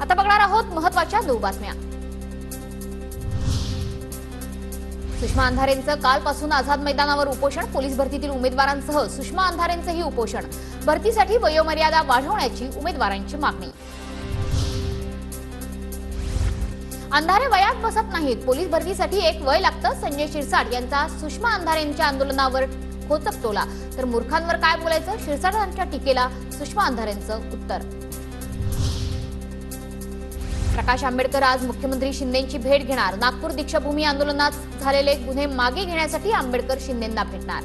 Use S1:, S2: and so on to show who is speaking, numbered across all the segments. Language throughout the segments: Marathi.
S1: आता बघणार आहोत महत्त्वाच्या 2 बातम्या। सुषमा अंधारेंचं कालपासून आझाद मैदानावर उपोषण। पोलीस भरतीतील उमेदवारांसह सुषमा अंधारेंचंही उपोषण। भरतीसाठी वयोमर्यादा वाढवण्याची उमेदवारांची मागणी। अंधारे वयात बसत नाहीत, पोलीस भरतीसाठी एक वय लागतं। संजय शिरसाट यांचा सुषमा अंधारेंच्या आंदोलनावर खोचक टोला। तर मूर्खांवर काय बोलायचं, शिरसाटांच्या टीकेला सुषमा अंधारेंचं उत्तर। प्रकाश आंबेडकर आज मुख्यमंत्री शिंदेंची भेट घेणार। नागपूर दीक्षाभूमी आंदोलनात झालेले गुन्हे मागे घेण्यासाठी आंबेडकर शिंदेंना भेटणार।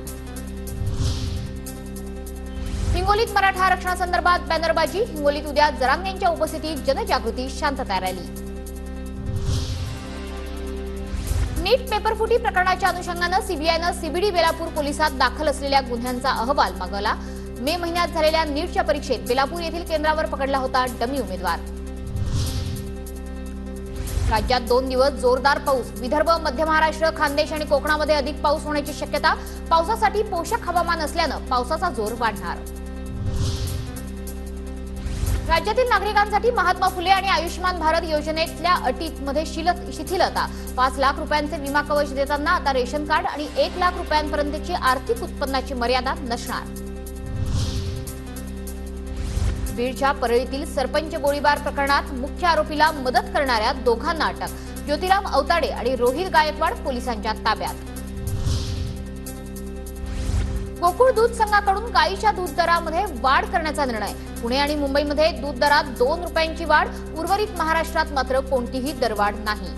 S1: हिंगोलीत मराठा आरक्षणासंदर्भात बॅनरबाजी। हिंगोलीत उद्या जरांगेंच्या उपस्थितीत जनजागृती शांतता रॅली। नीट पेपरफुटी प्रकरणाच्या अनुषंगानं सीबीआयनं सीबीडी बेलापूर पोलिसात दाखल असलेल्या गुन्ह्यांचा अहवाल मागवला। मे महिन्यात झालेल्या नीटच्या परीक्षेत बेलापूर येथील केंद्रावर पकडला होता डमी उमेदवार। राज्यात 2 दिवस जोरदार पाऊस। विदर्भ, मध्य महाराष्ट्र, खानदेश आणि कोकणामध्ये अधिक पाऊस होण्याची शक्यता। पावसासाठी पोषक हवामान असल्यानं पावसाचा जोर वाढणार। राज्यातील नागरिकांसाठी महात्मा फुले आणि आयुष्यमान भारत योजनेतल्या अटीमध्ये शिथिलता। 5 लाख रुपयांचे विमा कवच देताना आता रेशन कार्ड आणि 1 लाख रुपयांपर्यंतची आर्थिक उत्पन्नाची मर्यादा नसणार। बीडच्या परळीतील सरपंच गोळीबार प्रकरणात मुख्य आरोपीला मदत करणाऱ्या दोघांना अटक। ज्योतिराम अवताडे आणि रोहित गायकवाड पोलिसांच्या ताब्यात। गोकुळ दूध संघाकडून गाईच्या दूध दरामध्ये वाढ करण्याचा निर्णय। पुणे आणि मुंबईमध्ये दूध दरात 2 रुपयांची वाढ। उर्वरित महाराष्ट्रात मात्र कोणतीही दरवाढ नाही।